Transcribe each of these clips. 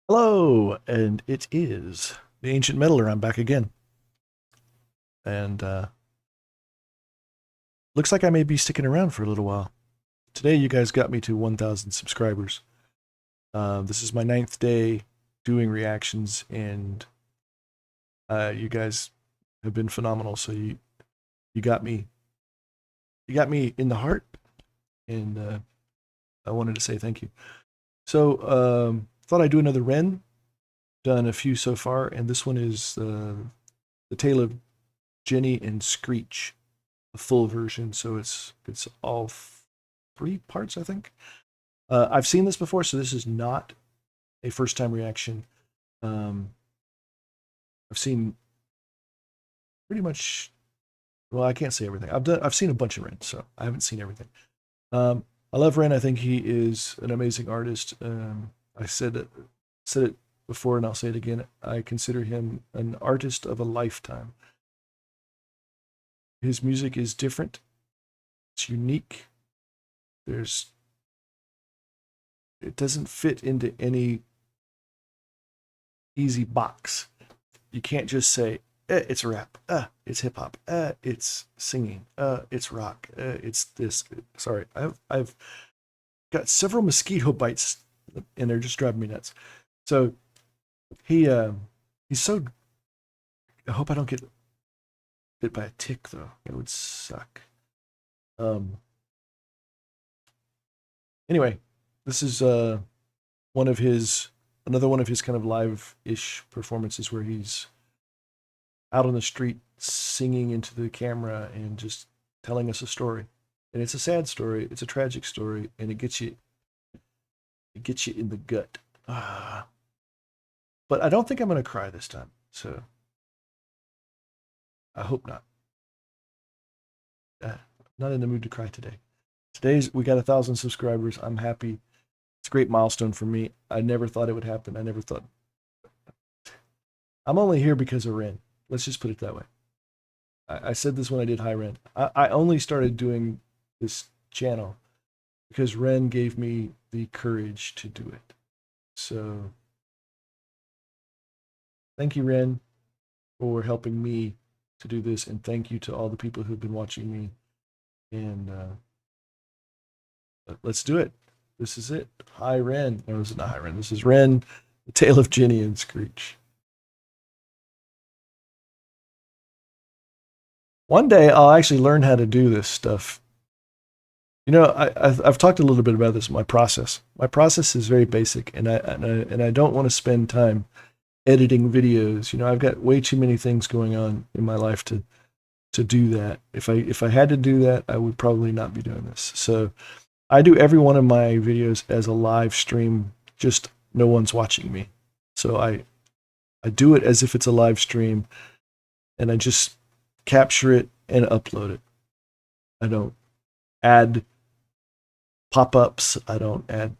Hello, and it is the Ancient Meddler. I'm back again, and looks like I may be sticking around for a little while. Today, you guys got me to 1,000 subscribers. This is my ninth day doing reactions, and you guys have been phenomenal. So you got me in the heart, and I wanted to say thank you. So thought I'd do another Ren. Done a few so far, and this one is the Tale of Jenny and Screech, a full version. So it's all three parts, I think. I've seen this before, so this is not a first time reaction. Um, I've seen pretty much. Well, I can't say everything. I've seen a bunch of Ren, so I haven't seen everything. I love Ren. I think he is an amazing artist. I said it before, and I'll say it again. I consider him an artist of a lifetime. His music is different. It's unique. It doesn't fit into any easy box. You can't just say it's rap, it's hip hop, it's singing, it's rock, it's this. Sorry, I've got several mosquito bites, and they're just driving me nuts. So he's so. I hope I don't get bit by a tick, though. It would suck. Um. Anyway, this is another one of his kind of live-ish performances where he's out on the street singing into the camera and just telling us a story. And it's a sad story, it's a tragic story, and it gets you in the gut. But I don't think I'm going to cry this time. So I hope not. Not in the mood to cry today. We got 1,000 subscribers. I'm happy. It's a great milestone for me. I never thought it would happen. I never thought. I'm only here because of Ren. Let's just put it that way. I said this when I did High Ren. I only started doing this channel because Ren gave me the courage to do it. So thank you, Ren, for helping me to do this, and thank you to all the people who've been watching me. And let's do it. This is it. High Ren. No, this is not High Ren. This is Ren, the Tale of Jenny and Screech. One day I'll actually learn how to do this stuff. You know, I've talked a little bit about this. My process. My process is very basic, and I don't want to spend time editing videos. You know, I've got way too many things going on in my life to do that. If I had to do that, I would probably not be doing this. So I do every one of my videos as a live stream, just no one's watching me. So I do it as if it's a live stream, and I just capture it and upload it. I don't add pop-ups, I don't add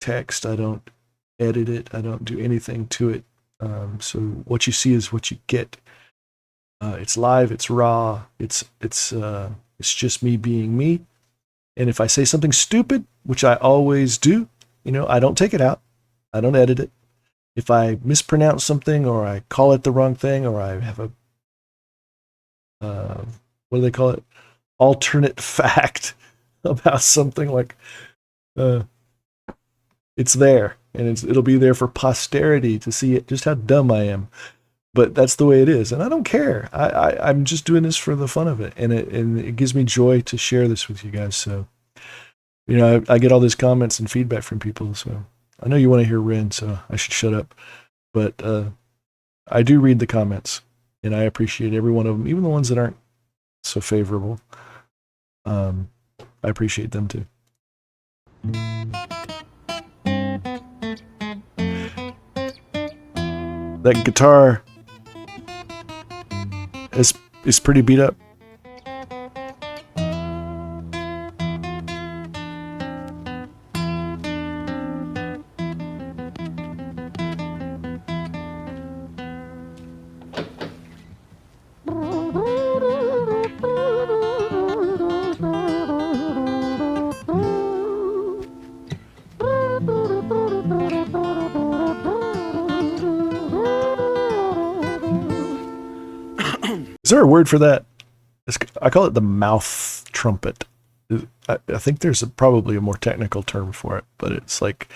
text, I don't edit it, I don't do anything to it. So what you see is what you get. It's live, it's raw, it's just me being me. And if I say something stupid, which I always do, you know, I don't take it out. I don't edit it. If I mispronounce something, or I call it the wrong thing, or I have a what do they call it? Alternate fact about something, like it's there, and it'll be there for posterity to see it, just how dumb I am. But that's the way it is, and I don't care. I'm just doing this for the fun of it, and it gives me joy to share this with you guys. So, you know, I get all these comments and feedback from people. So I know you want to hear Ren, so I should shut up. But I do read the comments, and I appreciate every one of them, even the ones that aren't so favorable. I appreciate them too. That guitar is pretty beat up. there a word for that? I call it the mouth trumpet. I think there's probably a more technical term for it, but it's like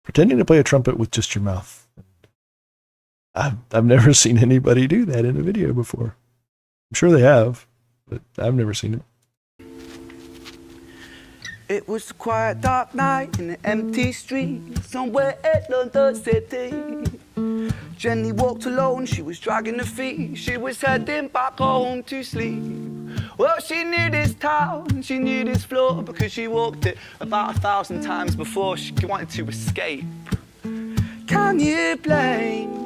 pretending to play a trumpet with just your mouth. I've never seen anybody do that in a video before. I'm sure they have, but I've never seen it. It was a quiet, dark night in an empty street somewhere in London City. Jenny walked alone, she was dragging her feet. She was heading back home to sleep. Well, she knew this town, she knew this floor, because she walked it about 1,000 times before. She wanted to escape. Can you blame?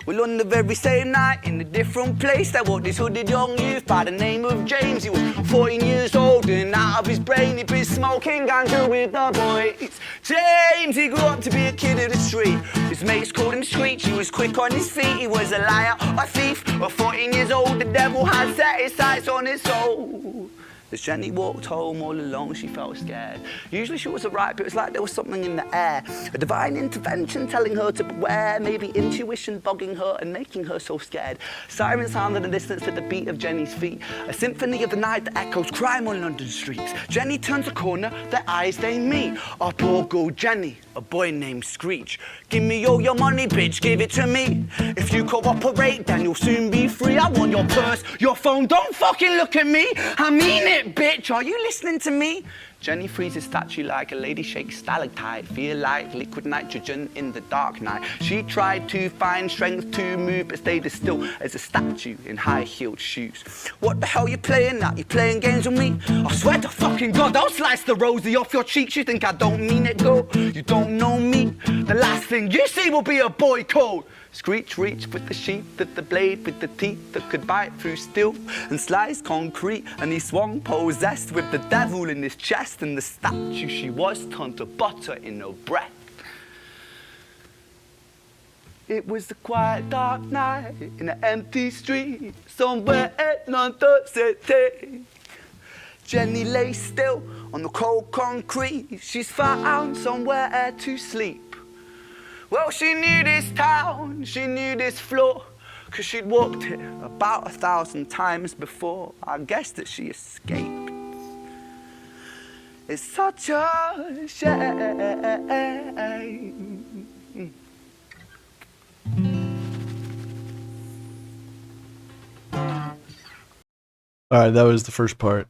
Well, on the very same night, in a different place, there walked this hooded young youth by the name of James. He was 14 years old and out of his brain. He'd been smoking ganja with the boys. James, he grew up to be a kid of the street. His mates called him Screech. He was quick on his feet. He was a liar, a thief. At 14 years old, the devil had set his sights on his soul. As Jenny walked home all alone, she felt scared. Usually she was alright, but it was like there was something in the air. A divine intervention telling her to beware, maybe intuition bugging her and making her so scared. Sirens sounded in the distance at the beat of Jenny's feet. A symphony of the night that echoes crime on London streets. Jenny turns a corner, their eyes they meet. Up or go Jenny, a boy named Screech. Give me all your money, bitch, give it to me. If you cooperate, then you'll soon be free. I want your purse, your phone, don't fucking look at me. I mean it, bitch, are you listening to me? Jenny freezes statue like a lady shakes stalactite. Feel like liquid nitrogen in the dark night. She tried to find strength to move, but stayed as still as a statue in high-heeled shoes. What the hell you playing at? You playing games with me? I swear to fucking God, I'll slice the rosy off your cheeks. You think I don't mean it, girl? You don't know me. The last thing you see will be a boy code. Screech reached with the sheath of the blade, with the teeth that could bite through steel and slice concrete, and he swung possessed with the devil in his chest, and the statue she was turned to butter in her breath. It was a quiet, dark night in an empty street somewhere in London City. Jenny lay still on the cold concrete. She's found somewhere to sleep. Well, she knew this town, she knew this floor, 'cause she'd walked it about 1,000 times before. I guess that she escaped. It's such a shame. All right, that was the first part,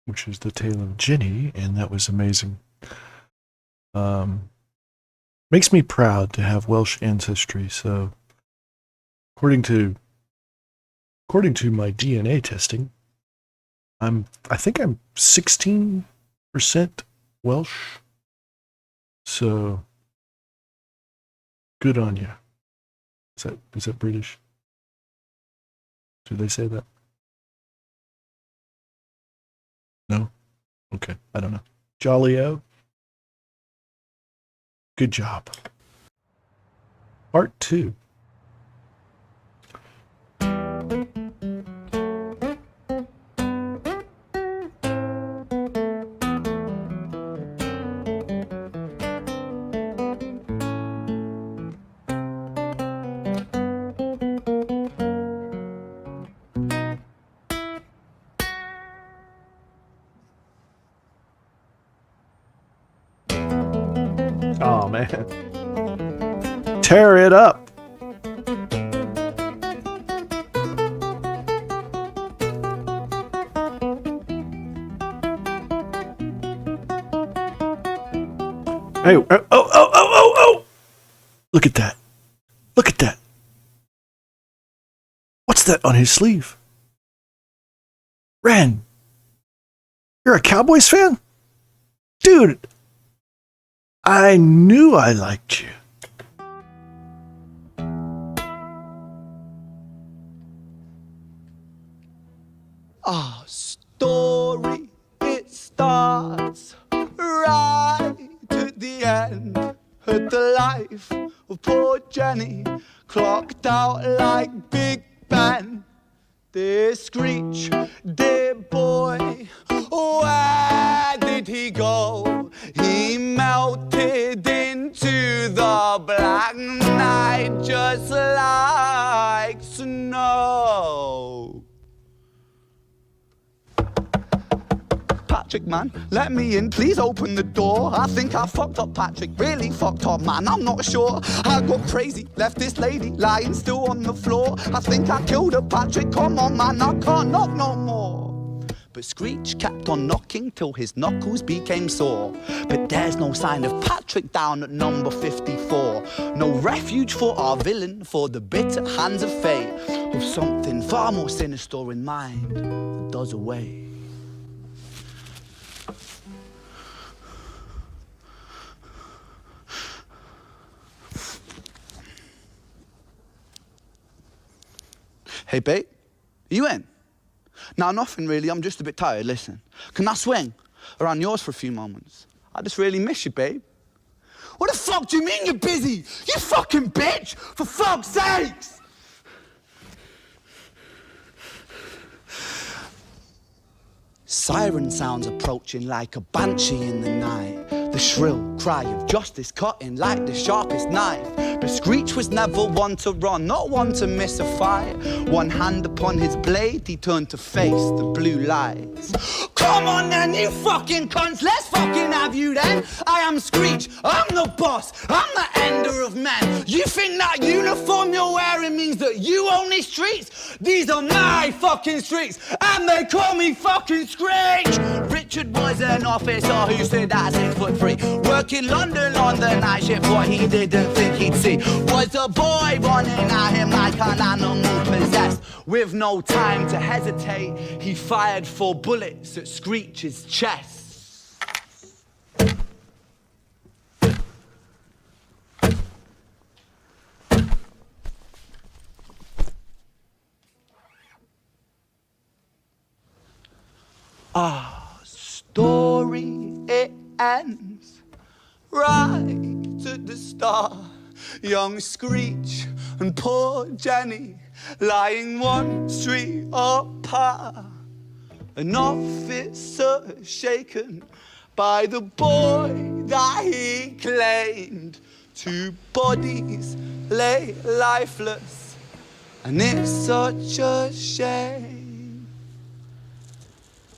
which is the Tale of Jenny, and that was amazing. Makes me proud to have Welsh ancestry. So, according to my DNA testing, I think I'm 16% Welsh. So, good on you. Is that British? Do they say that? No? Okay, I don't know. Jolly-o. Good job. Part 2. Oh, man. Tear it up. Hey, oh. Look at that. Look at that. What's that on his sleeve? Ren, you're a Cowboys fan? Dude, I knew I liked you. Our story, it starts right at the end. At the life of poor Jenny, clocked out like Big Ben. Dear Screech, dear boy, where did he go? He melted into into the black night just like snow. Patrick, man, let me in, please open the door. I think I fucked up, Patrick, really fucked up, man, I'm not sure. I got crazy, left this lady lying still on the floor. I think I killed her, Patrick, come on, man, I can't knock no more. But Screech kept on knocking till his knuckles became sore. But there's no sign of Patrick down at number 54. No refuge for our villain, for the bitter hands of fate, with something far more sinister in mind that does away. Hey, babe, are you in? Nah, nothing really, I'm just a bit tired, listen. Can I swing around yours for a few moments? I just really miss you, babe. What the fuck do you mean you're busy? You fucking bitch! For fuck's sakes! Siren sounds approaching like a banshee in the night. The shrill cry of justice cutting like the sharpest knife. But Screech was never one to run, not one to miss a fight. One hand upon his blade, he turned to face the blue lights. Come on then, you fucking cunts, let's fucking have you then. I am Screech, I'm the boss, I'm the ender of men. You think that uniform you're wearing means that you own these streets? These are my fucking streets, and they call me fucking Screech. Richard was an officer who stood at 6'3", working London on the night shift. What he didn't think he'd see was a boy running at him like an animal possessed. With no time to hesitate, he fired 4 bullets at Screech's chest. Our story, it ends right at the start. Young Screech and poor Jenny lying one street apart. An officer shaken by the boy that he claimed. 2 bodies lay lifeless, and it's such a shame.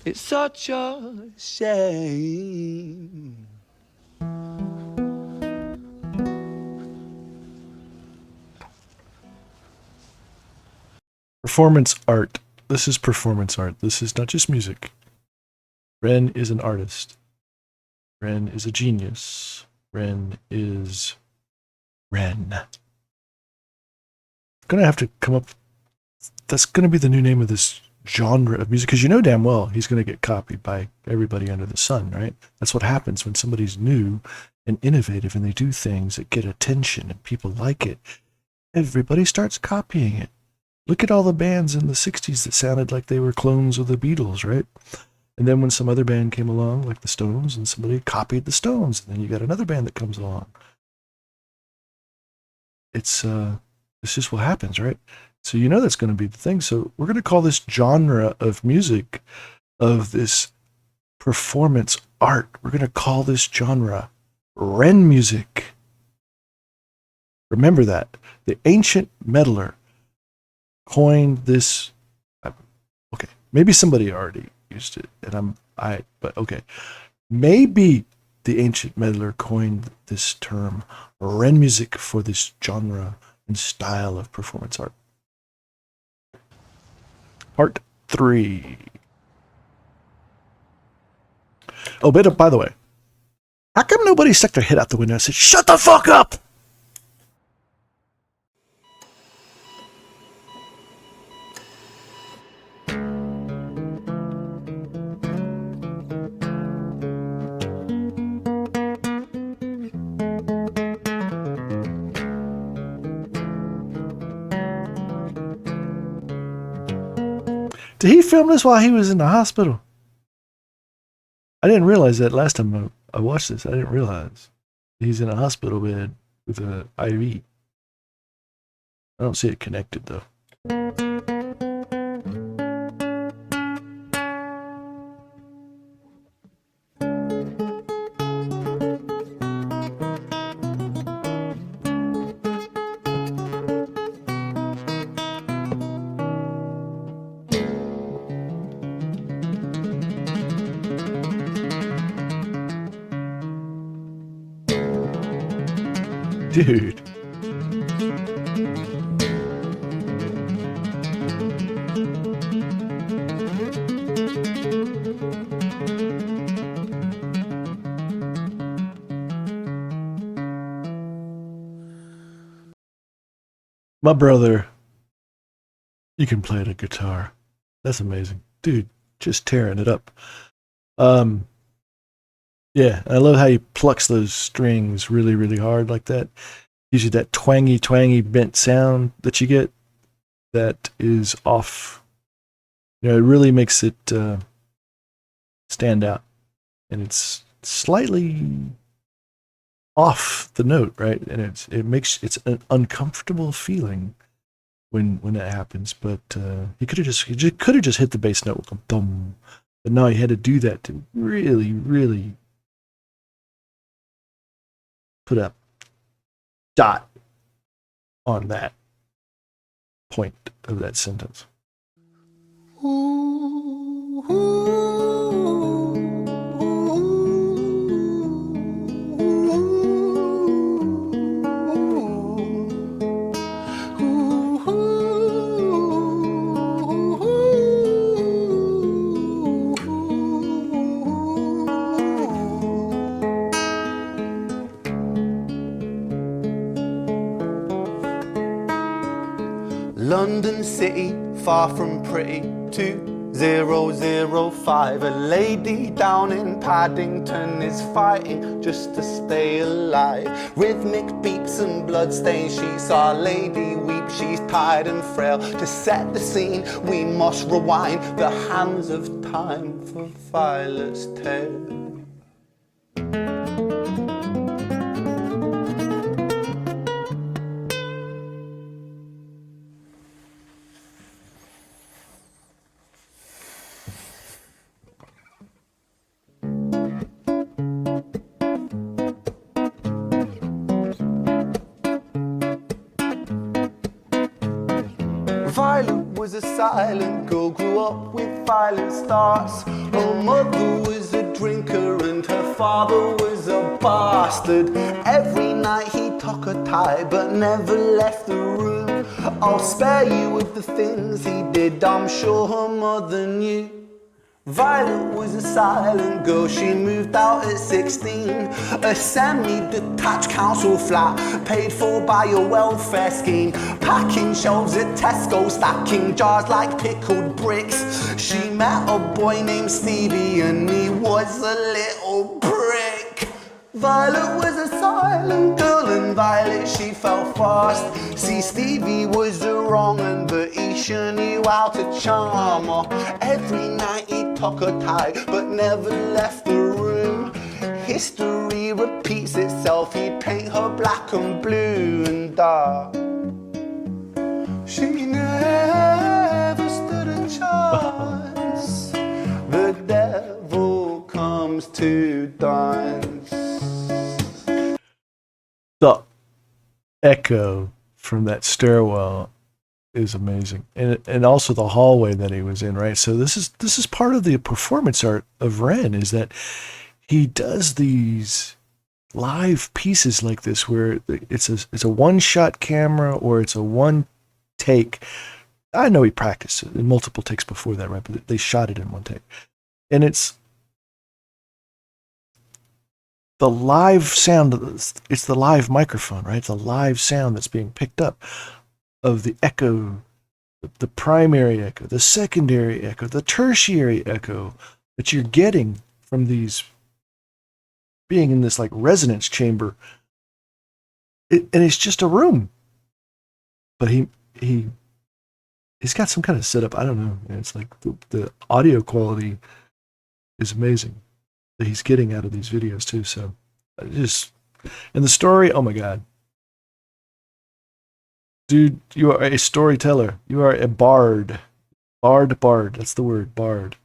It's such a shame. Performance art. This is performance art. This is not just music. Ren is an artist. Ren is a genius. Ren is Ren. Gonna have to come up. That's gonna be the new name of this genre of music, because you know damn well he's gonna get copied by everybody under the sun, right? That's what happens when somebody's new and innovative and they do things that get attention and people like it. Everybody starts copying it. Look at all the bands in the 60s that sounded like they were clones of the Beatles, right? And then when some other band came along, like the Stones, and somebody copied the Stones, and then you got another band that comes along. It's just what happens, right? So you know that's going to be the thing. So we're going to call this genre of music, of this performance art, we're going to call this genre Ren music. Remember that. The ancient meddler coined this. Okay, maybe somebody already used it, but okay. Maybe the ancient meddler coined this term Ren music for this genre and style of performance art. Part 3. Oh, by the way, how come nobody stuck their head out the window and said, "Shut the fuck up"? Did he film this while he was in the hospital? I didn't realize that last time I watched this. I didn't realize he's in a hospital bed with an IV. I don't see it connected though. Dude. My brother, you can play the guitar. That's amazing. Dude, just tearing it up. Um, yeah, I love how he plucks those strings really, really hard like that. Gives you that twangy bent sound that you get that is off. You know, it really makes it stand out. And it's slightly off the note, right? And it's an uncomfortable feeling when that happens. But he could have just hit the bass note with thumb, but no, he had to do that to really, really put a dot on that point of that sentence. London City, far from pretty, 2005. A lady down in Paddington is fighting just to stay alive. Rhythmic beats and bloodstains, she saw a lady weep, she's tired and frail. To set the scene, we must rewind the hands of time for Violet's tale. Violet was a silent girl, grew up with violent starts. Her mother was a drinker and her father was a bastard. Every night he took her tie but never left the room. I'll spare you of the things he did, I'm sure her mother knew. Violet was a silent girl, she moved out at 16. A semi-detached council flat, paid for by a welfare scheme. Packing shelves at Tesco, stacking jars like pickled bricks. She met a boy named Stevie and he was a little prick. Violet was a silent girl and Violet she fell fast. See, Stevie was a wrong un, but he sure knew how to charm her. Every night he took her tie but never left the room. History repeats itself, he'd paint her black and blue and dark. She never stood a chance. The devil comes to dance. The echo from that stairwell is amazing, and also the hallway that he was in, right? So this is part of the performance art of Ren, is that he does these live pieces like this where it's a one shot camera or it's a one take. I know he practiced in multiple takes before that, right? But they shot it in one take, and it's the live sound. It's the live microphone, right? It's the live sound that's being picked up of the echo, the primary echo, the secondary echo, the tertiary echo that you're getting from these being in this like resonance chamber. And it's just a room, but he's got some kind of setup. I don't know. It's like the audio quality is amazing that he's getting out of these videos too. So and the story, oh my God. Dude, you are a storyteller. You are a bard. Bard. That's the word, bard.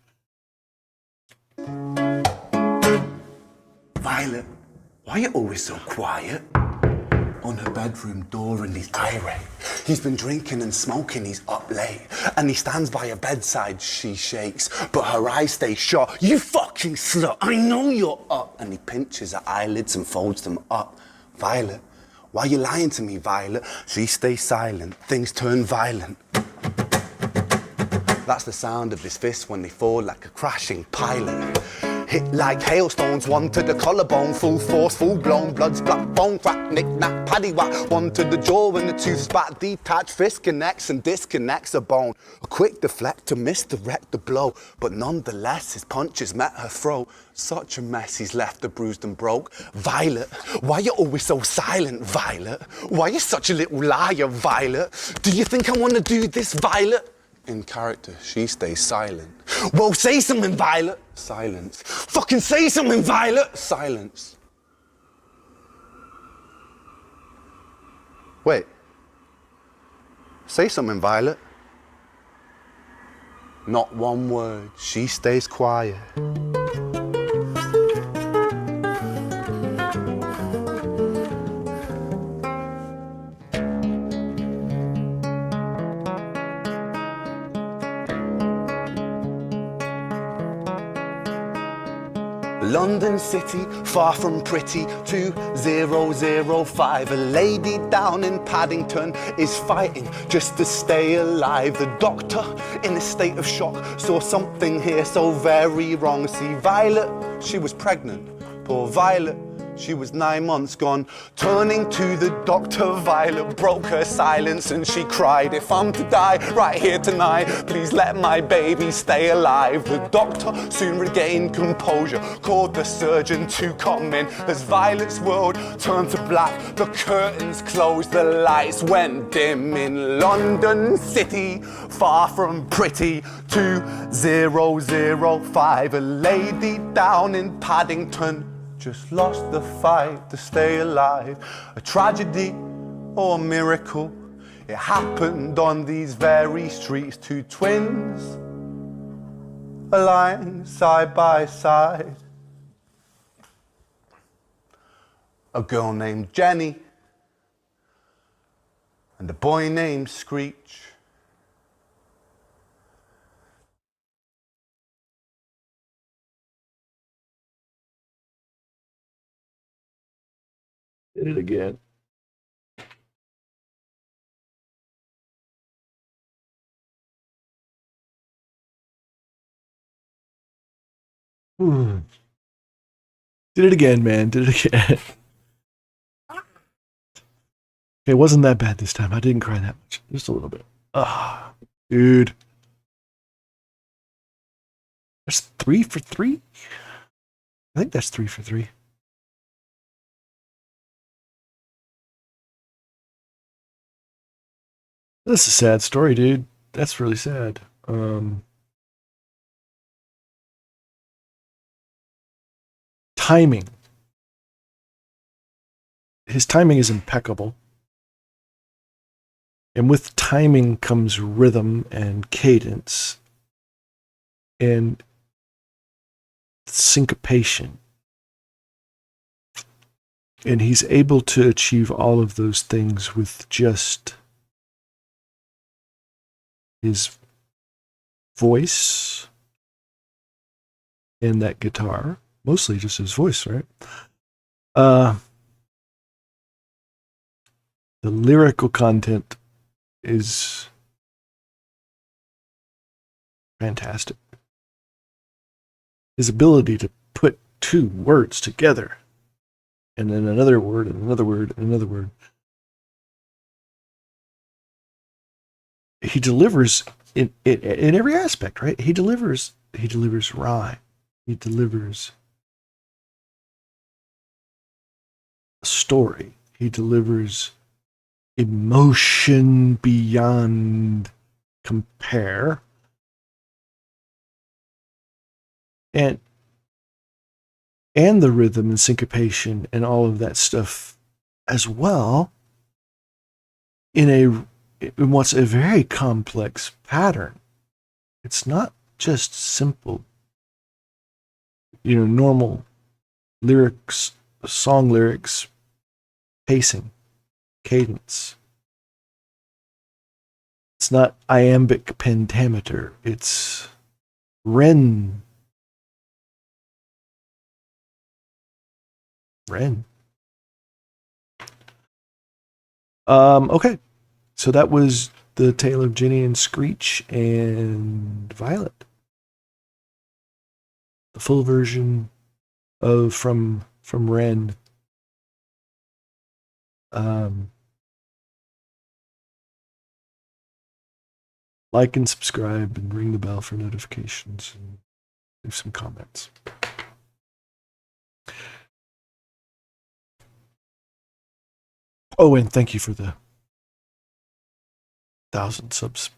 Violet, why are you always so quiet? On her bedroom door and he's irate. He's been drinking and smoking, he's up late. And he stands by her bedside, she shakes, but her eyes stay shut. You fucking slut, I know you're up. And he pinches her eyelids and folds them up. Violet, Why you lying to me, Violet? She stays silent, things turn violent. That's the sound of his fists when they fall like a crashing pilot. Hit like hailstones, one to the collarbone, full force, full blown, blood's black bone, crack, knick, knack, paddy whack, one to the jaw and the tooth spat, detached fist connects and disconnects a bone. A quick deflect to misdirect the blow, but nonetheless his punches met her throat. Such a mess he's left her bruised and broke. Violet, why you always so silent, Violet? Why you such a little liar, Violet? Do you think I wanna do this, Violet? In character, she stays silent. Well, say something, Violet. Silence. Fucking say something, Violet. Silence. Wait. Say something, Violet. Not one word. She stays quiet. London City, far from pretty, 2005. A lady down in Paddington is fighting just to stay alive. The doctor, in a state of shock, saw something here so very wrong. See, Violet, she was pregnant. Poor Violet, she was 9 months gone. Turning to the doctor, Violet broke her silence and she cried, if I'm to die right here tonight, please let my baby stay alive. The doctor soon regained composure, called the surgeon to come in. As Violet's world turned to black, the curtains closed, the lights went dim. In London City, far from pretty, 2005. A lady down in Paddington just lost the fight to stay alive. A tragedy or a miracle, it happened on these very streets. Two twins are lying side by side. A girl named Jenny and a boy named Screech. Did it again. Did it again, man. Did it again. It wasn't that bad this time. I didn't cry that much. Just a little bit. Ah, dude. That's 3 for 3? I think that's 3 for 3. That's a sad story, dude. That's really sad. Timing. His timing is impeccable. And with timing comes rhythm and cadence and syncopation. And he's able to achieve all of those things with just his voice and that guitar. Mostly just his voice, right? The lyrical content is fantastic. His ability to put two words together and then another word and another word and another word. He delivers in every aspect, right? He delivers rhyme. He delivers a story. He delivers emotion beyond compare. And the rhythm and syncopation and all of that stuff as well in what's a very complex pattern. It's not just simple, normal lyrics, song lyrics, pacing, cadence. It's not iambic pentameter. It's Ren. Okay. So that was the Tale of Jenny and Screech and Violet. The full version of from Ren. Um, like and subscribe and ring the bell for notifications and leave some comments. Oh, and thank you for the 1,000 subs.